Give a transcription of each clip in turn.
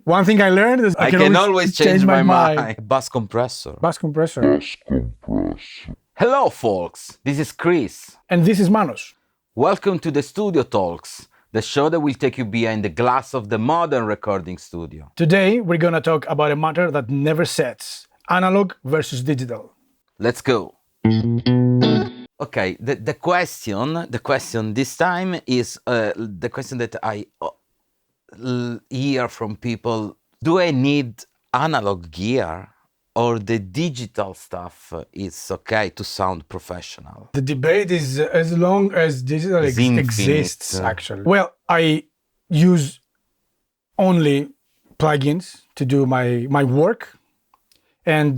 One thing I learned is I can always change my mind. Bass compressor. Bass compressor. Hello, folks. This is Kris. And this is Manos. Welcome to the Studio Talks, the show that will take you behind the glass of the modern recording studio. Today, we're going to talk about a matter that never sets: analog versus digital. Let's go. Okay, the question this time is the question that I hear from people: do I need analog gear, or the digital stuff is okay to sound professional? The debate is as long as digital exists, actually. Well, I use only plugins to do my work, and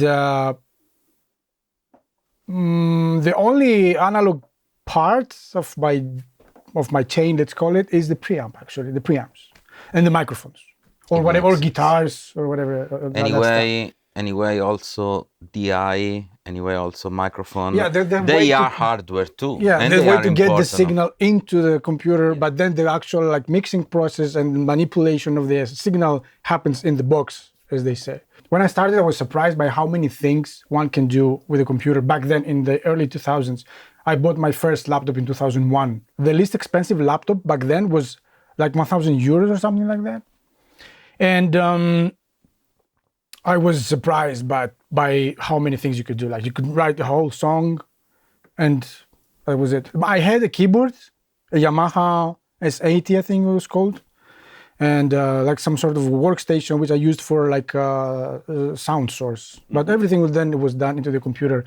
the only analog part of my chain, let's call it, is the preamp, actually, the preamps and the microphones, or whatever, or guitars, or whatever. Anyway, also DI, also microphone. Yeah, they are hardware too. Yeah, and there's they a way are to get the important. signal into the computer, but then the actual mixing process and manipulation of the signal happens in the box, as they say. When I started, I was surprised by how many things one can do with a computer. Back then, in the early 2000s, I bought my first laptop in 2001. The least expensive laptop back then was like 1,000 euros or something like that. And I was surprised by how many things you could do. Like, you could write a whole song, and that was it. I had a keyboard, a Yamaha S80, I think it was called, and like some sort of workstation which I used for sound source. But everything was done into the computer,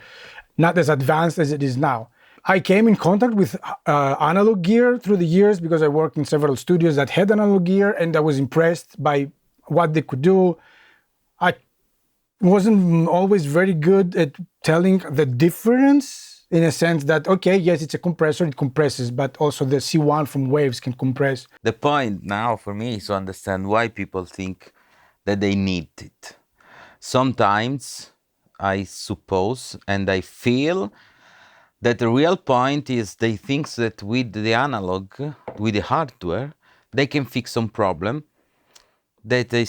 not as advanced as it is now. I came in contact with analog gear through the years because I worked in several studios that had analog gear, and I was impressed by what they could do. I wasn't always very good at telling the difference, in a sense that, okay, yes, it's a compressor, it compresses, but also the C1 from waves can compress. The point now for me is to understand why people think that they need it. Sometimes I suppose and I feel that the real point is they think that with the analog, with the hardware, they can fix some problem that they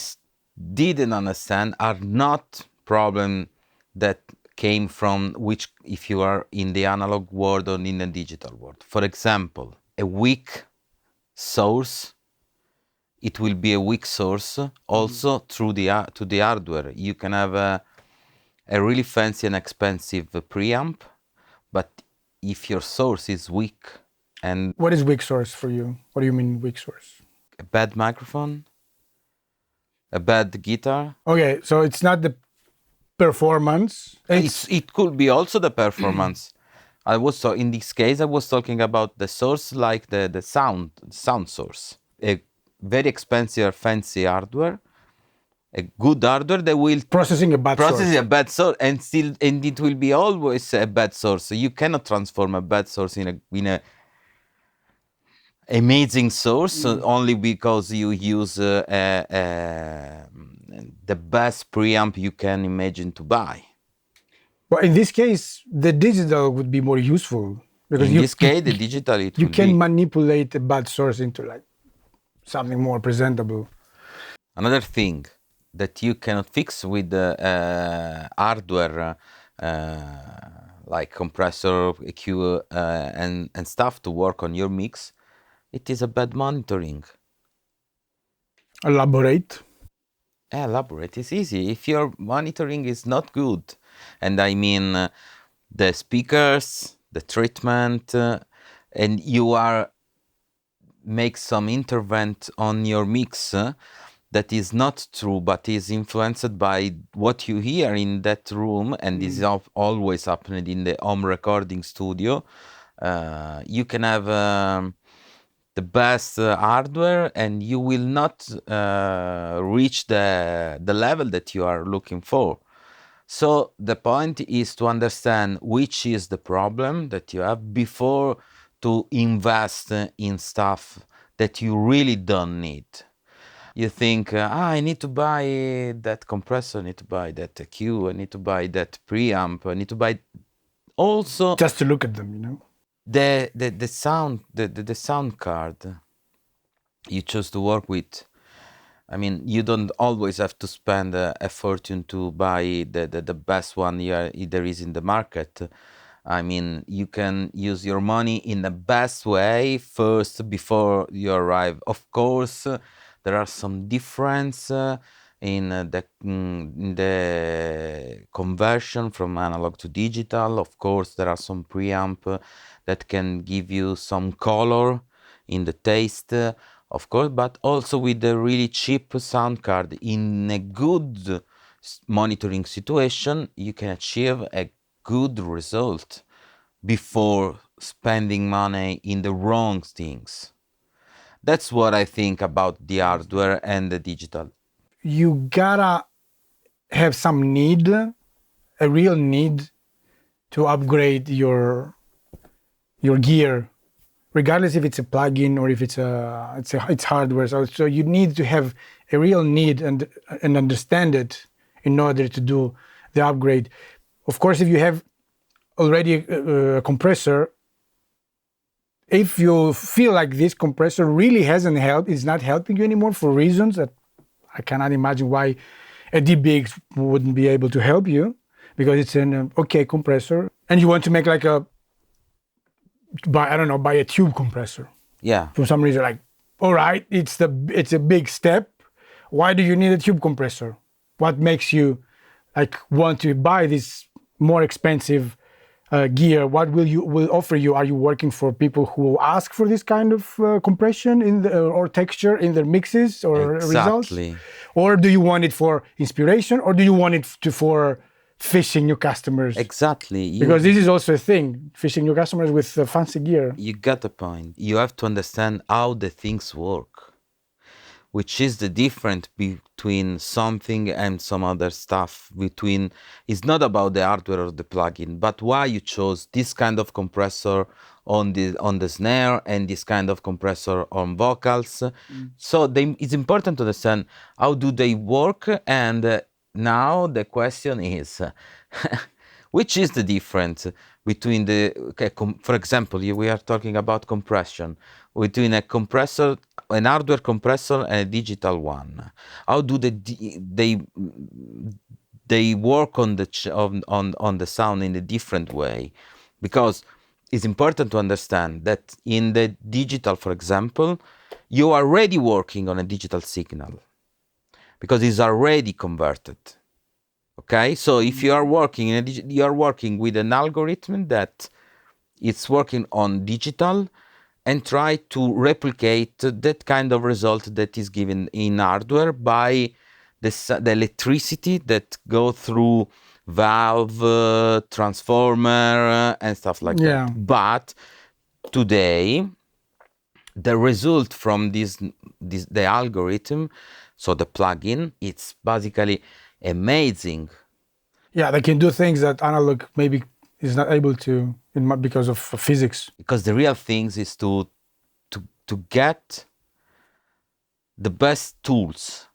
didn't understand are not problem that came from which, if you are in the analog world or in the digital world. For example, a weak source, it will be a weak source also through to the hardware. You can have a really fancy and expensive preamp, but if your source is weak and... What is weak source for you? What do you mean weak source? A bad microphone, a bad guitar. Okay, so it's not the performance. It could be also the performance. In this case, I was talking about the source, like the sound source. A very expensive, fancy hardware, a good hardware that will processing a bad source, and it will be always a bad source. So you cannot transform a bad source in a amazing source only because you use the best preamp you can imagine to buy. Well, in this case, the digital would be more useful because the digital you can manipulate a bad source into something more presentable. Another thing that you cannot fix with hardware, like compressor, EQ, and stuff to work on your mix, it is a bad monitoring. Elaborate. Elaborate is easy. If your monitoring is not good, and I mean the speakers, the treatment, and you make some intervent on your mix that is not true, but is influenced by what you hear in that room, and this is always happening in the home recording studio. You can have the best hardware, and you will not reach the level that you are looking for. So the point is to understand which is the problem that you have before to invest in stuff that you really don't need. You think, I need to buy that compressor, I need to buy that EQ, I need to buy that preamp, I need to buy also... Just to look at them, you know? The sound card you chose to work with. I mean, you don't always have to spend a fortune to buy the best one there is in the market. I mean, you can use your money in the best way first before you arrive. Of course, there are some difference in the conversion from analog to digital. Of course, there are some preamp that can give you some color in the taste, of course, but also with a really cheap sound card in a good monitoring situation, you can achieve a good result before spending money in the wrong things. That's what I think about the hardware and the digital. You gotta have some need, a real need, to upgrade your gear, regardless if it's a plugin or if it's hardware. So you need to have a real need and understand it in order to do the upgrade. Of course, if you have already a compressor, if you feel like this compressor really hasn't helped, it's not helping you anymore for reasons that I cannot imagine why a DBX wouldn't be able to help you, because it's an okay compressor, and you want to make like buy a tube compressor. Yeah. For some reason, like, all right, it's a big step. Why do you need a tube compressor? What makes you like want to buy this more expensive gear? What will offer you? Are you working for people who ask for this kind of compression or texture in their mixes or results? Exactly. Or do you want it for inspiration, or do you want it for fishing new customers? Exactly. Because this is also a thing, fishing new customers with fancy gear. You got the point. You have to understand how the things work, which is the difference between something and some other stuff. It's not about the hardware or the plugin, but why you chose this kind of compressor on the snare and this kind of compressor on vocals. So it's important to understand how do they work. And now the question is, which is the difference between for example, we are talking about compression, between a compressor, an hardware compressor and a digital one. How do they work on the sound in a different way? Because it's important to understand that in the digital, for example, you are already working on a digital signal because it's already converted. Okay, so if you are working you are working with an algorithm that it's working on digital, and try to replicate that kind of result that is given in hardware by the electricity that go through valve, transformer, and stuff like that. But today, the result from the algorithm, so the plugin, it's basically amazing. Yeah, they can do things that analog maybe is not able to because of physics. Because the real thing is to get the best tools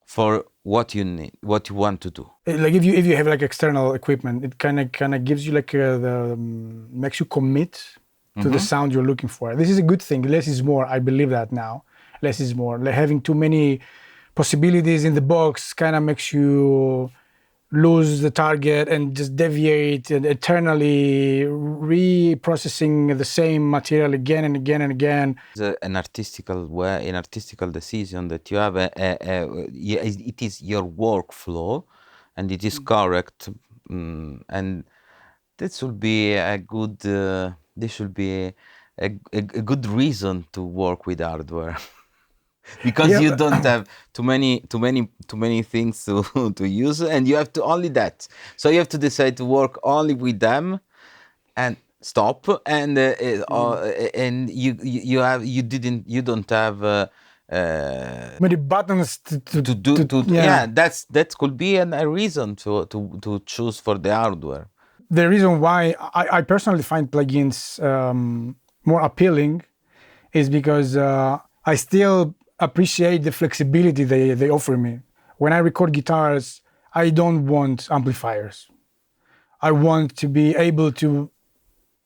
for what you need, what you want to do. Like if you have like external equipment, it kind of gives you like makes you commit to the sound you're looking for. This is a good thing. Less is more. I believe that now. Less is more. Like having too many possibilities in the box kind of makes you lose the target and just deviate and eternally reprocessing the same material again and again and again. It's an artistical way, an artistical decision that you have. It is your workflow, and it is correct, and this should be a good. This should be a good reason to work with hardware. Because you don't have too many things to use, and you have to only that. So you have to decide to work only with them, and stop. And and you don't have many buttons to do. Yeah, that could be a reason to choose for the hardware. The reason why I personally find plugins more appealing is because I still appreciate the flexibility they offer me. When I record guitars, I don't want amplifiers. I want to be able to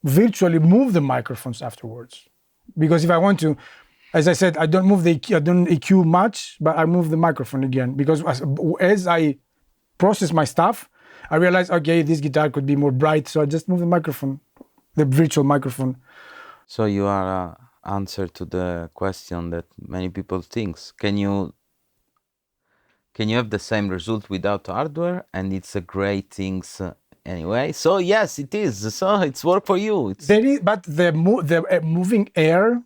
virtually move the microphones afterwards. Because if I want to As I said, I don't move the EQ, I don't EQ much, but I move the microphone again because as I process my stuff, I realize, okay, this guitar could be more bright, so I just move the microphone, the virtual microphone. So you are answer to the question that many people thinks. Can you have the same result without hardware? And it's a great things anyway. So yes, it is. So it's work for you. It's There is, but the moving air.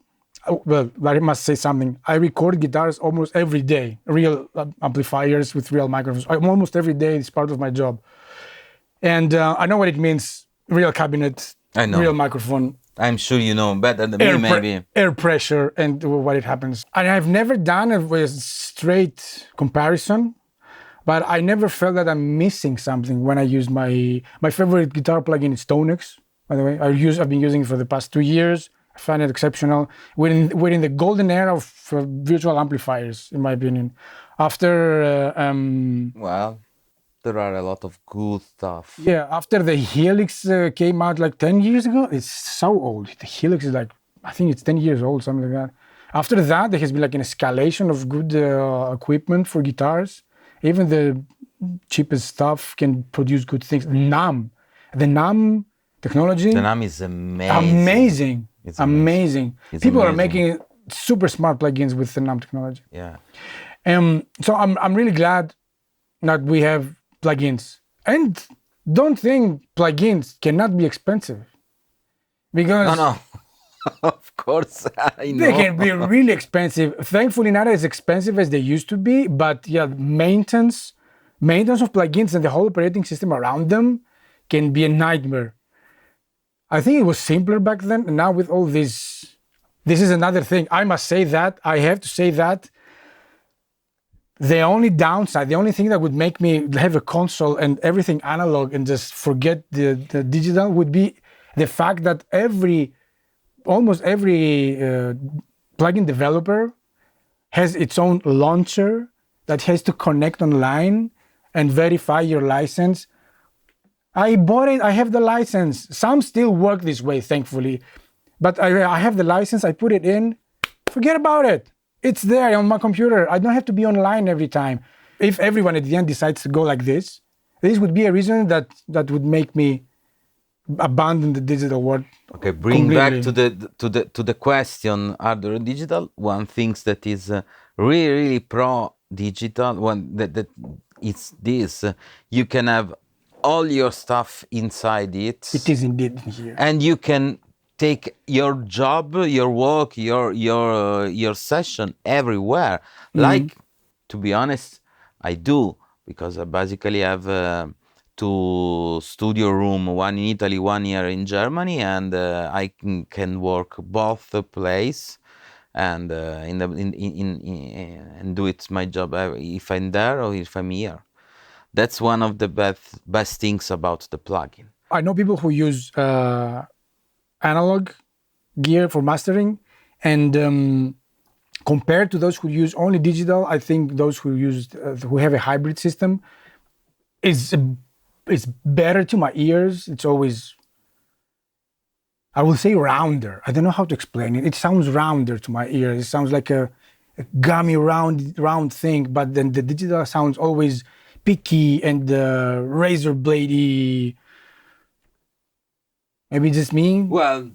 Well, I must say something. I record guitars almost every day, real amplifiers with real microphones. Almost every day. It's part of my job, and I know what it means. Real cabinet, I know. real microphone, I'm sure you know better than me, maybe. air pressure, and what it happens. And I've never done a straight comparison, but I never felt that I'm missing something when I use my favorite guitar plugin is Tonex. By the way, I've been using it for the past 2 years. I find it exceptional. We're in the golden era of virtual amplifiers, in my opinion. After Well, there are a lot of good stuff. yeah, after the Helix came out like 10 years ago, it's so old. The Helix is like, I think it's 10 years old, something like that. After that, there has been like an escalation of good equipment for guitars. Even the cheapest stuff can produce good things. The NAM technology. The NAM is amazing. Amazing. It's amazing. It's People are amazing. making super smart plugins with the NAM technology. Yeah. So I'm really glad that we have plugins. And don't think plugins cannot be expensive. Because No. Of course, I know. they can be really expensive. Thankfully, not as expensive as they used to be, but yeah, maintenance of plugins and the whole operating system around them can be a nightmare. I think it was simpler back then, and now with all this is another thing. I must say that, I have to say that the only downside, the only thing that would make me have a console and everything analog and just forget the digital would be the fact that almost every plugin developer has its own launcher that has to connect online and verify your license. I bought it, I have the license. Some still work this way, thankfully. But I have the license, I put it in, forget about it. It's there on my computer. I don't have to be online every time. If everyone at the end decides to go like this would be a reason that would make me abandon the digital world. Okay, bring back completely. to the question, hardware or digital. One thing that is really pro digital, one that it's this. You can have all your stuff inside it. It is indeed here. And you can take your job, your work, your session everywhere. Like, to be honest, I do, because I basically have 2 studio room, one in Italy, one here in Germany, and I can work both place and and do it my job if I'm there or if I'm here. That's one of the best things about the plugin. I know people who use analog gear for mastering, and compared to those who use only digital, I think those who have a hybrid system is better to my ears. It's always, I will say, rounder. I don't know how to explain it. It sounds rounder to my ears. It sounds like a gummy round thing, but then the digital sounds always picky and razor bladey. Maybe just me. Well,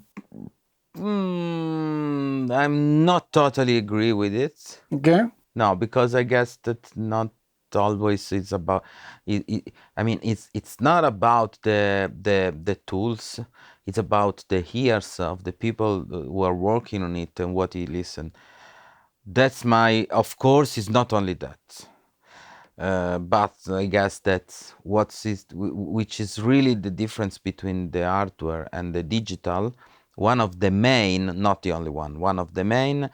I'm not totally agree with it. Okay. No, because I guess that not always it's about. I mean, it's not about the tools. It's about the ears of the people who are working on it and what you listen. That's of course, it's not only that. But I guess that's which is really the difference between the hardware and the digital. One of the main, not the only one of the main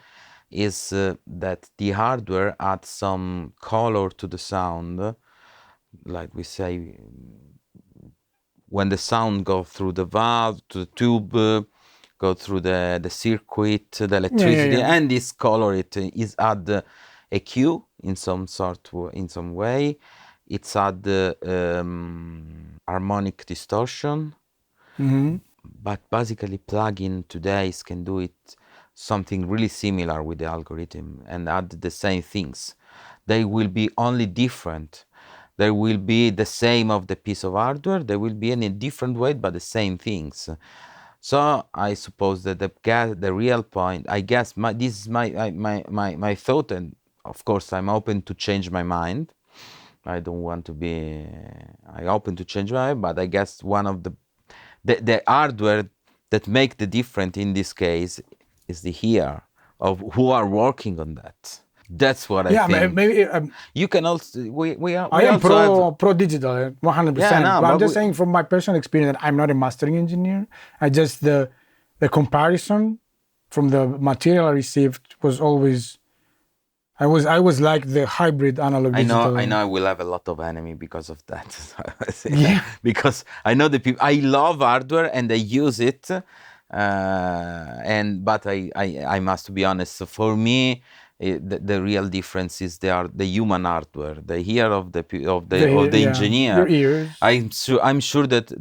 is that the hardware adds some color to the sound. Like we say, when the sound goes through the valve, to the tube, go through the circuit, the electricity, and this color is add a cue in some way. It's add harmonic distortion. But basically plugin today can do it something really similar with the algorithm and add the same things. They will be only different. There will be the same of the piece of hardware. They will be in a different way, but the same things. So I suppose that the real point, I guess, this is my thought, and of course I'm open to change my mind. I don't want to be. I open to change my mind, but I guess one of the hardware that make the difference in this case is the ear of who are working on that. That's what I think. Maybe You can also I am also have, pro digital 100%. Yeah, no, but I'm but just saying from my personal experience that I'm not a mastering engineer. I just the comparison from the material I received was always I was like the hybrid analog digital. I know I will have a lot of enemy because of that. Yeah. Because I know the people. I love hardware and I use it, but I must be honest. So for me, the real difference is the human hardware, the ear of the engineer. Your ears. I'm sure that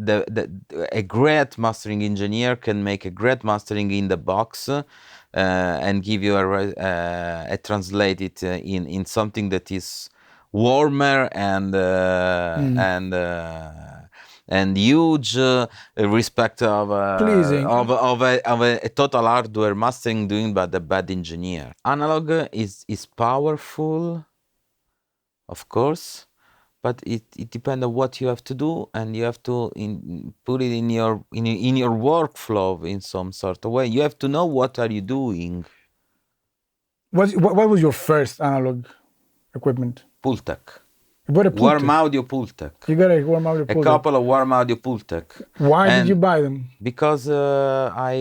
a great mastering engineer can make a great mastering in the box. And give you a translate it in something that is warmer and huge respect of Pleasing. a total hardware mastering doing by the bad engineer. Analog is powerful, of course, but it depends on what you have to do, and you have to put it in your workflow in some sort of way. You have to know what are you doing. What was your first analog equipment? Pultec. You bought a Pultec. Warm audio Pultec. You got a warm audio A Pultec. couple of warm audio Pultec. Why did you buy them? Because I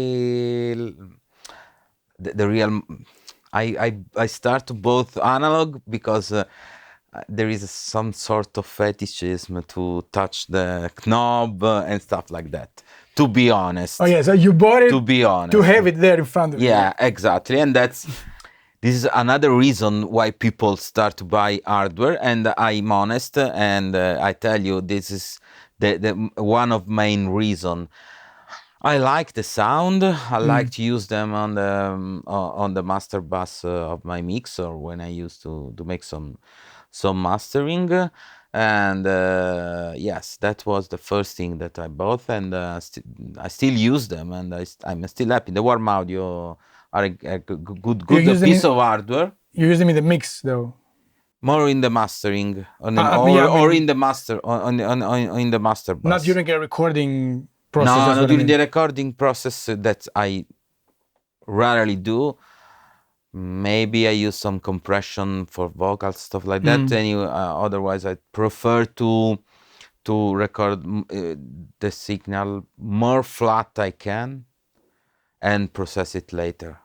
start both analog because there is some sort of fetishism to touch the knob and stuff like that. To be honest. Oh yeah, so you bought it to be honest. to have it there in front of you. Yeah, exactly. And this is another reason why people start to buy hardware. And I'm honest, and I tell you, this is the one of main reason. I like the sound. I like to use them on the master bus of my mixer when I used to make some mastering. And yes, that was the first thing that I bought, and I still use them, and I'm still happy. The warm audio are a good piece of hardware. You use them in the mix though. More in the mastering, or in the master in the master bus. Not during a recording process. No, during the recording process that I rarely do. Maybe I use some compression for vocals, stuff like that. Otherwise, I prefer to record the signal more flat I can and process it later.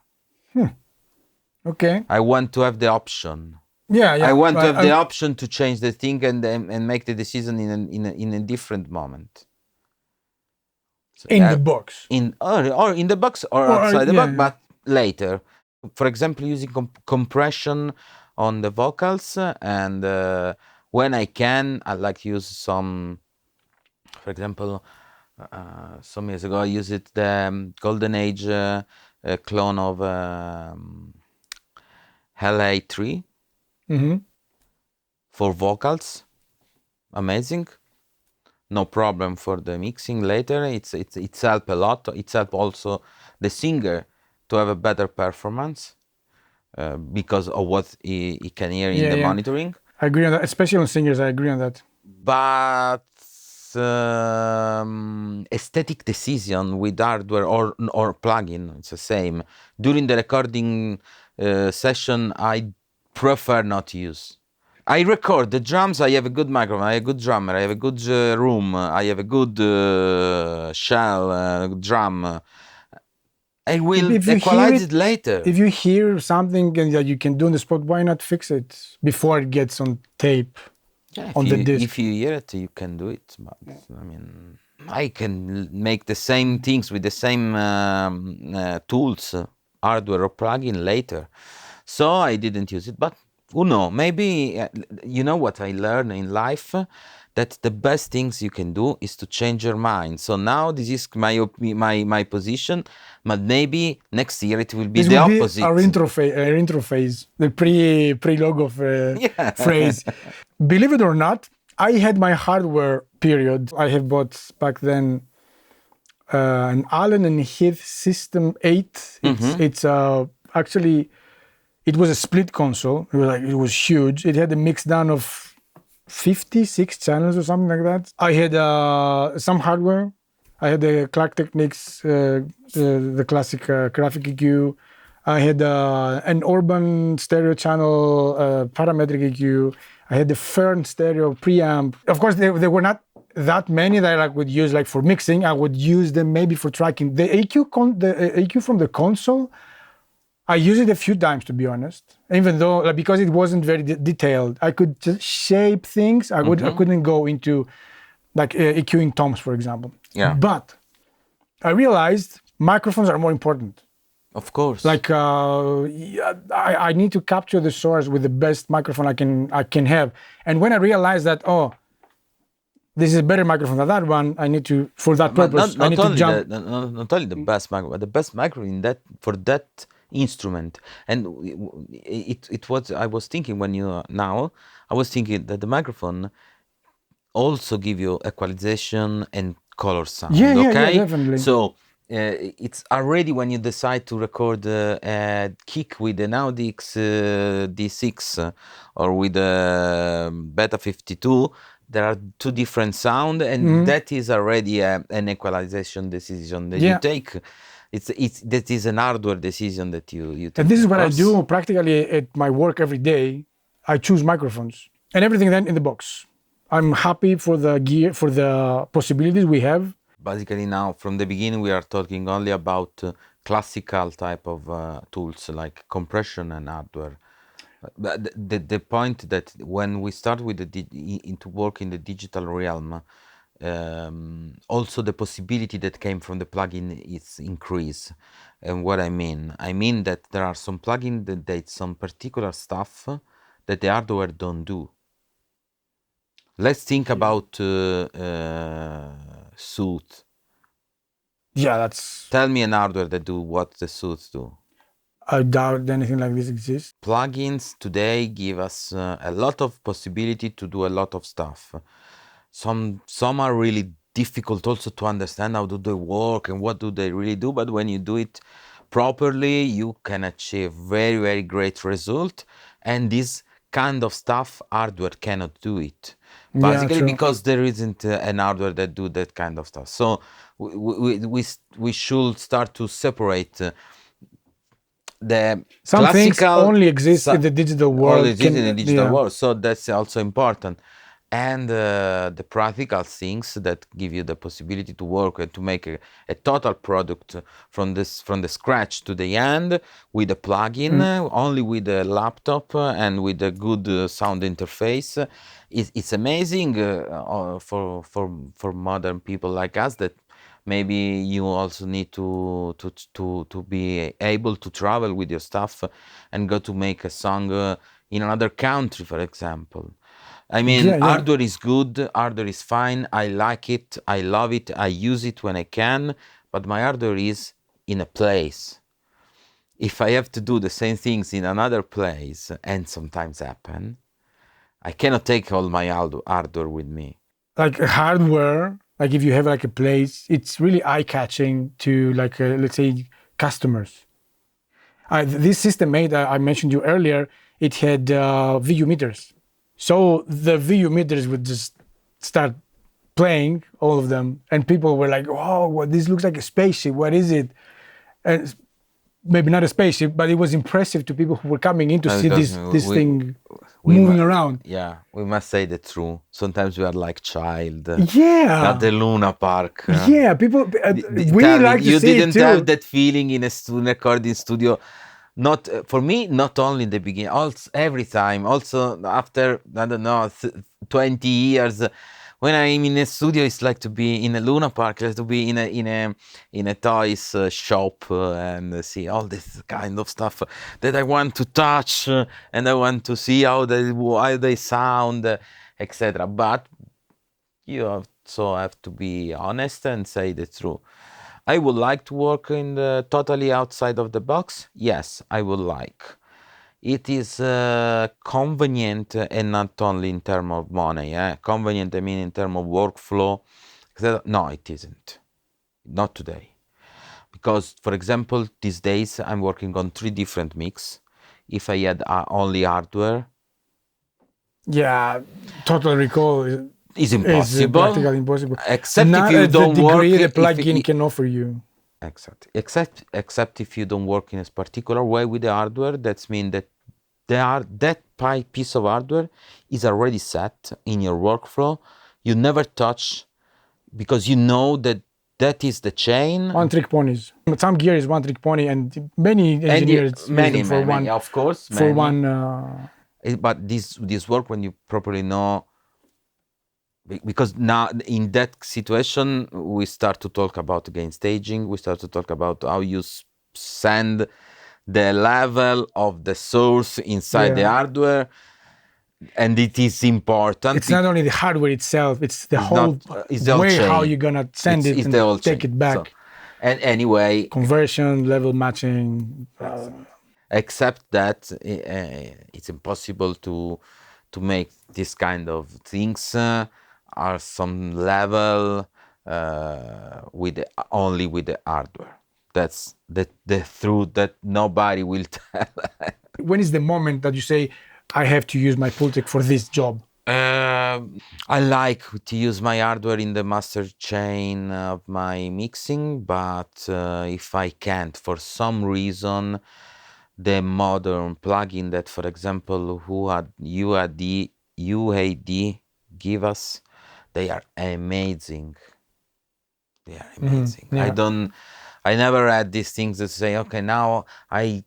Okay. I want to have the option. Yeah. I want to have the option to change the thing and make the decision in a different moment. So, in the box. Or in the box or outside the box, but later. For example, using compression on the vocals, and when I can, I like to use some. For example, some years ago, I used the Golden Age clone of LA3 for vocals. Amazing. No problem for the mixing later. It's helped a lot. It's helped also the singer to have a better performance because of what he can hear in the monitoring. I agree on that, especially on singers. I agree on that. But aesthetic decision with hardware or plugin, it's the same. During the recording session, I prefer not to use. I record the drums. I have a good microphone. I have a good drummer. I have a good room. I have a good shell drum. I will equalize it later. If you hear something that you can do on the spot, why not fix it before it gets on tape, on the disc? If you hear it, you can do it. But I mean, I can make the same things with the same tools, hardware or plugin later. So I didn't use it, but Uno, maybe you know what I learned in life, that the best things you can do is to change your mind. So now this is my position, but maybe next year it will be This the will be opposite. our intro phase, the pre-log of Yeah. phrase. Believe it or not, I had my hardware period. I have bought back then an Allen and Heath System 8. It's actually, it was a split console. It was huge. It had a mix down of 56 channels or something like that. I had some hardware. I had the Clark Technics, the classic graphic EQ. I had an Orban stereo channel parametric EQ. I had the Fern stereo preamp. Of course, there were not that many that I would use like for mixing. I would use them maybe for tracking. The EQ from the console, I used it a few times, to be honest. Even though, like, because it wasn't very detailed, I could just shape things. I couldn't go into like EQing toms, for example. Yeah. But I realized microphones are more important. Of course. Like I need to capture the source with the best microphone I can have. And when I realized that, oh, this is a better microphone than that one, I need to, for that purpose, I need to jump. Not only the best microphone, but the best microphone in that, for that instrument. And it was, I was thinking when you now, I was thinking that the microphone also give you equalization and color sound. Yeah, okay? definitely. So it's already when you decide to record a kick with an Audix D6 or with a Beta 52, there are two different sound, and that is already an equalization decision that you take. That is an hardware decision that you take. And this is what I do practically at my work every day. I choose microphones and everything then in the box. I'm happy for the gear, for the possibilities we have. Basically now, from the beginning, we are talking only about classical type of tools like compression and hardware. But the point that when we start with into work in the digital realm, also the possibility that came from the plugin is increased. And what I mean that there are some plugins that did some particular stuff that the hardware don't do. Let's think about Soothe. Yeah, that's... Tell me an hardware that do what the Soothe do. I doubt anything like this exists. Plugins today give us a lot of possibility to do a lot of stuff. Some are really difficult also to understand how do they work and what do they really do, but when you do it properly, you can achieve very, very great result. And this kind of stuff, hardware cannot do it. Basically, because there isn't an hardware that do that kind of stuff. So we should start to separate the some things only exist in the digital world. Only exist in the digital world. So that's also important. And the practical things that give you the possibility to work and to make a total product from the scratch to the end with a plugin, only with a laptop and with a good sound interface. It's amazing for modern people like us that maybe you also need to be able to travel with your stuff and go to make a song in another country, for example. I mean, hardware is good, hardware is fine, I like it, I love it, I use it when I can, but my hardware is in a place. If I have to do the same things in another place, and sometimes happen, I cannot take all my hardware with me. Like hardware, like if you have like a place, it's really eye-catching to like, let's say, customers. This system made, I mentioned you earlier, it had VU meters. So the VU meters would just start playing, all of them, and people were like, "Oh, well, this looks like a spaceship. What is it?" And maybe not a spaceship, but it was impressive to people who were coming in to see this thing moving around. Yeah, we must say the truth. Sometimes we are like child. Yeah. At the Luna Park. Yeah, people. We like to see it too. You didn't have that feeling in a recording studio. Not for me, not only in the beginning, also every time, also after, I don't know, 20 years, when I'm in a studio, it's like to be in a Luna Park, like to be in a toys shop and see all this kind of stuff that I want to touch and I want to see how they sound, etc. But you also have to be honest and say the truth. I would like to work in the totally outside of the box. Yes, I would like. It is convenient and not only in terms of money. Convenient, I mean in terms of workflow. No, it isn't. Not today. Because, for example, these days I'm working on 3 different mix. If I had only hardware, Yeah, Total Recall it's is impossible. practically impossible. Except Not if you at the don't work. degree the if plugin it- can offer you. Exactly. Except if you don't work in a particular way with the hardware, that's mean that piece of hardware is already set in your workflow. You never touch because you know that that is the chain. One trick ponies. Some gear is one trick pony, and many engineers use them for one. Of course, For many. one. But this work when you properly know. Because now in that situation we start to talk about again staging, we start to talk about how you send the level of the source inside the Yeah. hardware, and it is important. It's not only the hardware itself; it's the It's whole not- it's the whole way how chain. you're gonna send It's it the and whole take chain. it back. So, and anyway, Conversion, level matching. except that it's impossible to make this kind of things are some level only with the hardware. That's the truth that nobody will tell. When is the moment that you say, "I have to use my Pultec for this job"? I like to use my hardware in the master chain of my mixing, but if I can't, for some reason, the modern plugin that, for example, UAD give us, they are amazing. They are amazing. Yeah. I never had these things that say, okay, now I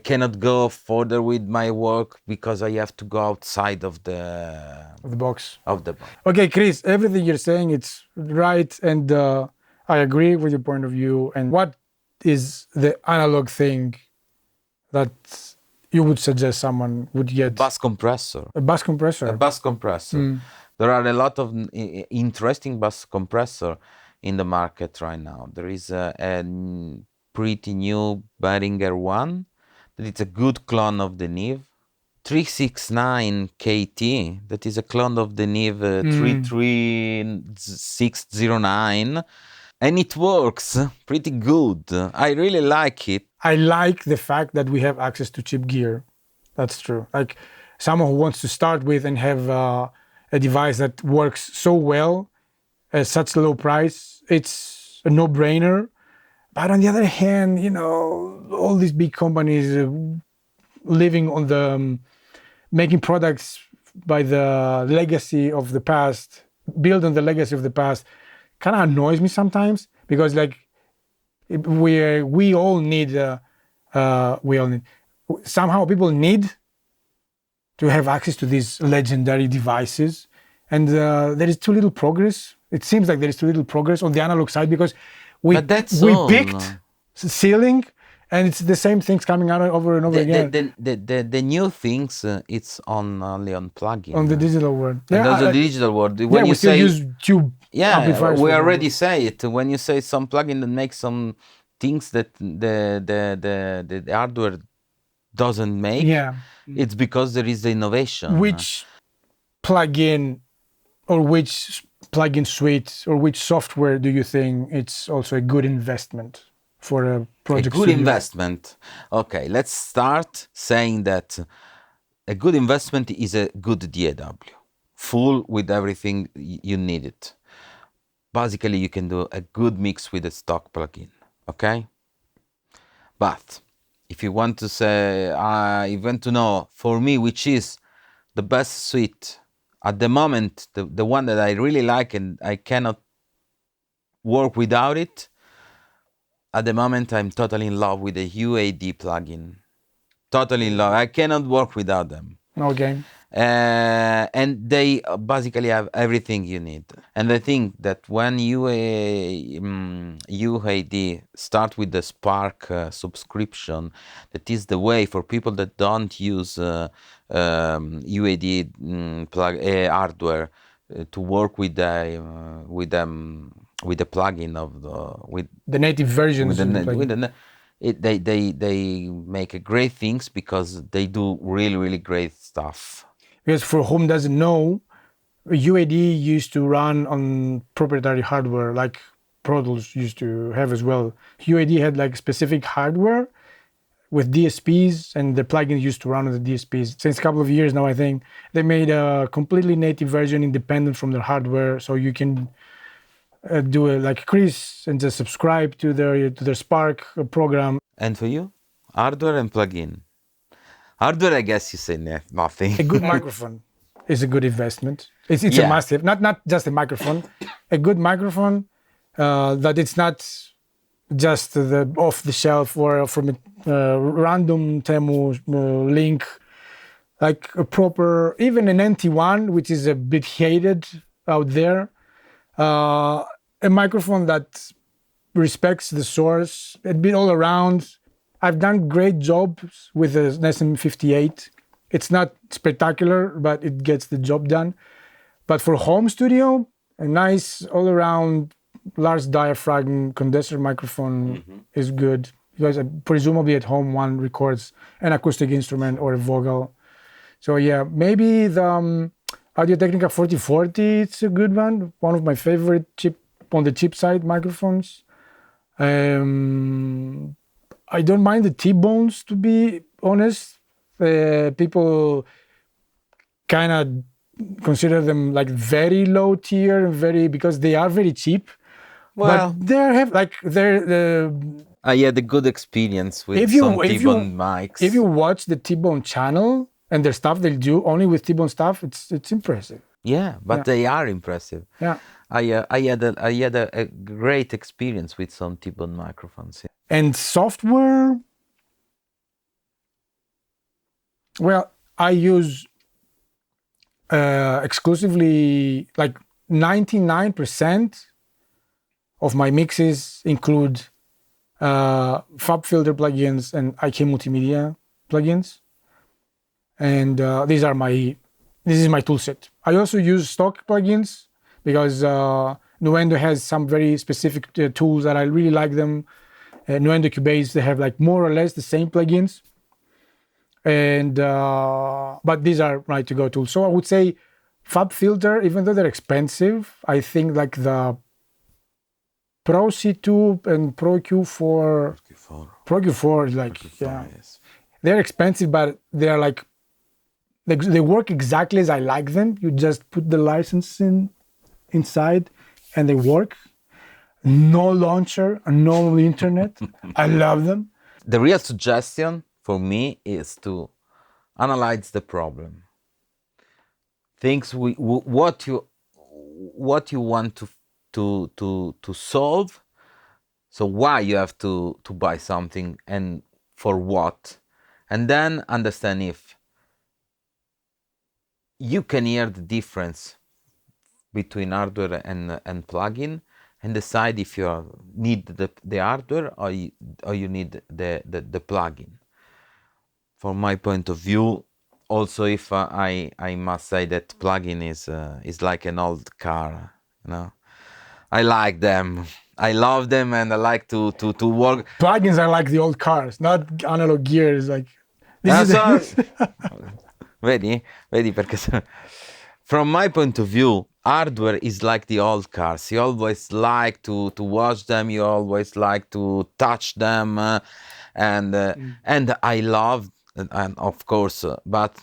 cannot go further with my work because I have to go outside of the box. box. Okay, Kris, everything you're saying, it's right, and I agree with your point of view. And what is the analog thing that you would suggest someone would get? Bass compressor. A bass compressor. A bass compressor. There are a lot of interesting bass compressor in the market right now. There is a pretty new Behringer one that it's a good clone of the Neve. 369 KT, that is a clone of the Neve 33609, and it works pretty good. I really like it. I like the fact that we have access to cheap gear. That's true. Like someone who wants to start with and have a device that works so well at such low price, it's a no-brainer. But on the other hand, all these big companies living on the making products by the legacy of the past, build on the legacy of the past, kind of annoys me sometimes, because like we all need somehow people need to have access to these legendary devices, and there is too little progress. It seems like there is too little progress on the analog side, because we picked ceiling, and it's the same things coming out over and over again. The new things, it's only on plugin. On the digital world. Yeah, the digital world. When we you still say, use tube amplifiers. We already say it. When you say some plugin that makes some things that the hardware doesn't make, it's because there is the innovation. Which plugin or which plugin suite or which software do you think it's also a good investment for a project? A good investment. Okay, let's start saying that a good investment is a good DAW, full with everything you need it. Basically, you can do a good mix with a stock plugin, okay? But if you want to say, you want to know for me which is the best suite at the moment, the one that I really like and I cannot work without it, at the moment I'm totally in love with the UAD plugin. Totally in love. I cannot work without them. Okay. And they basically have everything you need. And I think that when UAD start with the Spark subscription, that is the way for people that don't use UAD hardware to work with the plugin of with The native versions with the of the net- with plugin. the net- they make a great things because they do really great stuff. Because for whom doesn't know, UAD used to run on proprietary hardware like Pro Tools used to have as well. UAD had like specific hardware with DSPs, and the plugins used to run on the DSPs. Since a couple of years now, I think they made a completely native version independent from their hardware, so you can do it like Kris and just subscribe to their Spark program. And for you, hardware and plugin. Hardware, I guess you say nothing. A good microphone is a good investment. It's a Yeah. must-have. Not just a microphone. A good microphone that it's not just the off the shelf or from a random Temu link, like a proper, even an NT1, which is a bit hated out there. A microphone that respects the source, a bit all around. I've done great jobs with an SM58. It's not spectacular, but it gets the job done. But for home studio, a nice all around large diaphragm condenser microphone is good, because presumably at home one records an acoustic instrument or a vocal. So yeah, maybe the Audio-Technica 4040, it's a good one of my favorite on the cheap side microphones. I don't mind the T-bones, to be honest. People kind of consider them like very low tier, because they are very cheap. Well, But they're I had a good experience with some T-Bone mics. if you watch the T-Bone channel and their stuff they do only with T-Bone stuff, it's impressive. Yeah, but they are impressive. Yeah. I had a great experience with some T-Bone microphones. And software, well, I use exclusively, like 99% of my mixes include Fab Filter plugins and IK Multimedia plugins. And this is my tool set. I also use stock plugins because Nuendo has some very specific tools that I really like them. Nuendo, Cubase, they have like more or less the same plugins. And but these are my to-go tools. So I would say Fab Filter, even though they're expensive, I think like the Pro C2 and Pro Q4, Pro Q4 is like, yeah, yes. They're expensive, but they're like they work exactly as I like them. You just put the license inside and they work. No launcher, no internet. I love them. The real suggestion for me is to analyze the problem. What you want to solve. So why you have to buy something and for what, and then understand if you can hear the difference between hardware and plugin, and decide if you need the hardware or you need the plugin. From my point of view, also, if I must say that plugin is like an old car, you know. I like them. I love them, and I like to work. Plugins are like the old cars, not analog gears. Like this is Vedi perché from my point of view, hardware is like the old cars. You always like to watch them. You always like to touch them, and I love, and of course, but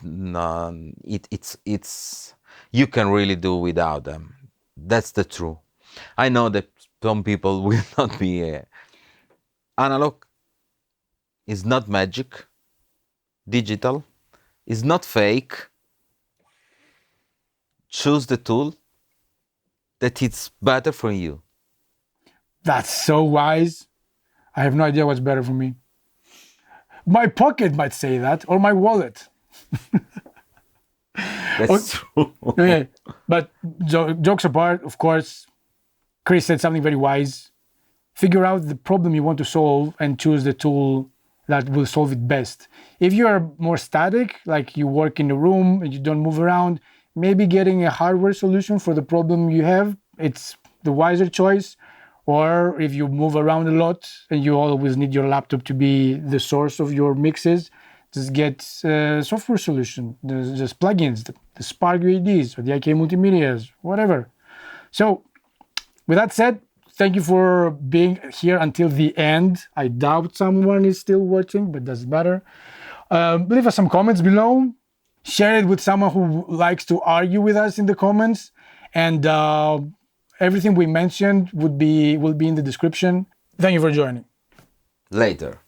it's you can really do without them. That's the truth. I know that some people will not be analog is not magic. Digital is not fake. Choose the tool that it's better for you. That's so wise. I have no idea what's better for me. My pocket might say that, or my wallet. That's true. Okay. But jokes apart, of course, Kris said something very wise. Figure out the problem you want to solve and choose the tool that will solve it best. If you are more static, like you work in a room and you don't move around, maybe getting a hardware solution for the problem you have, it's the wiser choice. Or if you move around a lot and you always need your laptop to be the source of your mixes, just get a software solution. There's just plugins, the Spark UADs or the IK Multimedias, whatever. So with that said, thank you for being here until the end. I doubt someone is still watching, but doesn't matter. Leave us some comments below. Share it with someone who likes to argue with us in the comments. And everything we mentioned will be in the description. Thank you for joining. Later.